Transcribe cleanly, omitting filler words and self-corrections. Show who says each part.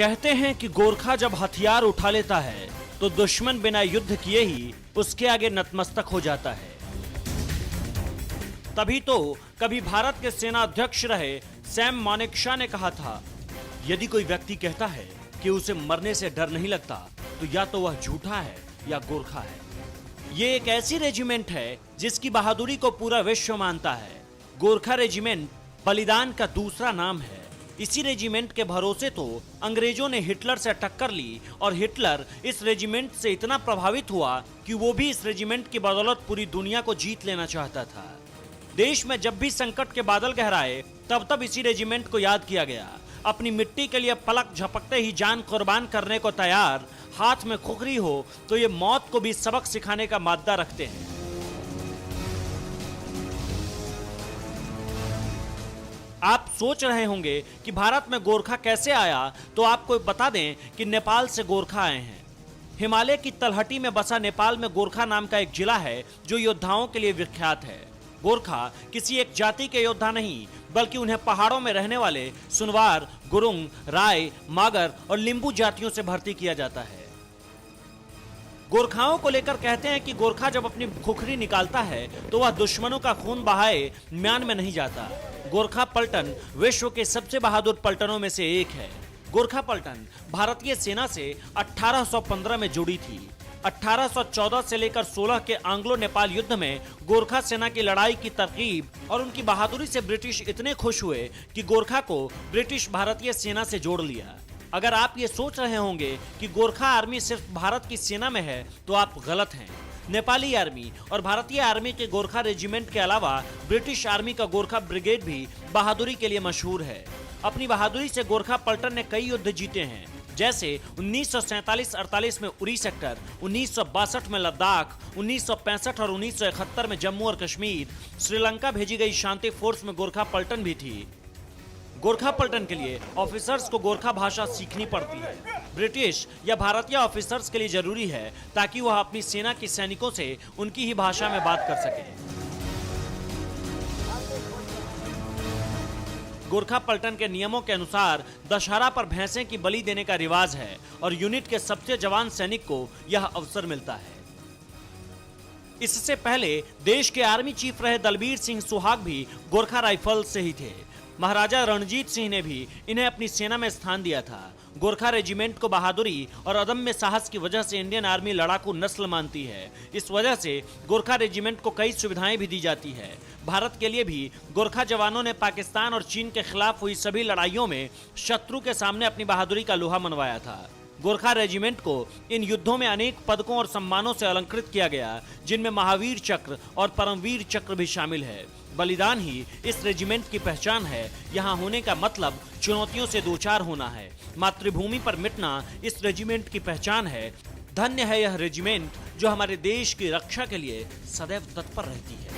Speaker 1: कहते हैं कि गोरखा जब हथियार उठा लेता है तो दुश्मन बिना युद्ध किए ही उसके आगे नतमस्तक हो जाता है। तभी तो कभी भारत के सेना अध्यक्ष रहे सैम मानेकशॉ ने कहा था, यदि कोई व्यक्ति कहता है कि उसे मरने से डर नहीं लगता तो या तो वह झूठा है या गोरखा है। ये एक ऐसी रेजिमेंट है जिसकी बहादुरी को पूरा विश्व मानता है। गोरखा रेजिमेंट बलिदान का दूसरा नाम है। इसी रेजिमेंट के भरोसे तो अंग्रेजों ने हिटलर से टक्कर ली और हिटलर इस रेजिमेंट से इतना प्रभावित हुआ कि वो भी इस रेजिमेंट की बदौलत पूरी दुनिया को जीत लेना चाहता था। देश में जब भी संकट के बादल गहराए तब तब इसी रेजिमेंट को याद किया गया। अपनी मिट्टी के लिए पलक झपकते ही जान कुर्बान करने को तैयार, हाथ में खुखरी हो तो ये मौत को भी सबक सिखाने का मादा रखते हैं। आप सोच रहे होंगे कि भारत में गोरखा कैसे आया, तो आपको बता दें कि नेपाल से गोरखा आए हैं। हिमालय की तलहटी में बसा नेपाल में गोरखा नाम का एक जिला है जो योद्धाओं के लिए विख्यात है। गोरखा किसी एक जाति के योद्धा नहीं, बल्कि उन्हें पहाड़ों में रहने वाले सुनवार, गुरुंग, राय, मागर और लिंबू जातियों से भर्ती किया जाता है। गोरखाओं को लेकर कहते हैं कि गोरखा जब अपनी खुखरी निकालता है तो वह दुश्मनों का खून बहाए म्यान में नहीं जाता। गोरखा पलटन विश्व के सबसे बहादुर पलटनों में से एक है। गोरखा पलटन भारतीय सेना से 1815 में जुड़ी थी। 1814 से लेकर 16 के आंग्लो नेपाल युद्ध में गोरखा सेना की लड़ाई की तरकीब और उनकी बहादुरी से ब्रिटिश इतने खुश हुए कि गोरखा को ब्रिटिश भारतीय सेना से जोड़ लिया। अगर आप ये सोच रहे होंगे कि गोरखा आर्मी सिर्फ भारत की सेना में है तो आप गलत हैं। नेपाली आर्मी और भारतीय आर्मी के गोरखा रेजिमेंट के अलावा ब्रिटिश आर्मी का गोरखा ब्रिगेड भी बहादुरी के लिए मशहूर है। अपनी बहादुरी से गोरखा पलटन ने कई युद्ध जीते हैं, जैसे 1947-48 में उरी सेक्टर, 1962 में लद्दाख, 1965 और 1971 में जम्मू और कश्मीर। श्रीलंका भेजी गई शांति फोर्स में गोरखा पलटन भी थी। गोरखा पलटन के लिए ऑफिसर्स को गोरखा भाषा सीखनी पड़ती है। ब्रिटिश या भारतीय ऑफिसर्स के लिए जरूरी है ताकि वह अपनी सेना के सैनिकों से उनकी ही भाषा में बात कर सके। गोरखा पलटन के नियमों के अनुसार दशहरा पर भैंसे की बलि देने का रिवाज है और यूनिट के सबसे जवान सैनिक को यह अवसर मिलता है। इससे पहले देश के आर्मी चीफ रहे दलबीर सिंह सुहाग भी गोरखा राइफल से ही थे। महाराजा रणजीत सिंह ने भी इन्हें अपनी सेना में स्थान दिया था। गोरखा रेजिमेंट को बहादुरी और अदम्य साहस की वजह से इंडियन आर्मी लड़ाकू नस्ल मानती है। इस वजह से गोरखा रेजिमेंट को कई सुविधाएं भी दी जाती है। भारत के लिए भी गोरखा जवानों ने पाकिस्तान और चीन के खिलाफ हुई सभी लड़ाइयों में शत्रु के सामने अपनी बहादुरी का लोहा मनवाया था। गोरखा रेजिमेंट को इन युद्धों में अनेक पदकों और सम्मानों से अलंकृत किया गया, जिनमें महावीर चक्र और परमवीर चक्र भी शामिल है। बलिदान ही इस रेजिमेंट की पहचान है। यहाँ होने का मतलब चुनौतियों से दो चार होना है। मातृभूमि पर मिटना इस रेजिमेंट की पहचान है। धन्य है यह रेजिमेंट जो हमारे देश की रक्षा के लिए सदैव तत्पर रहती है।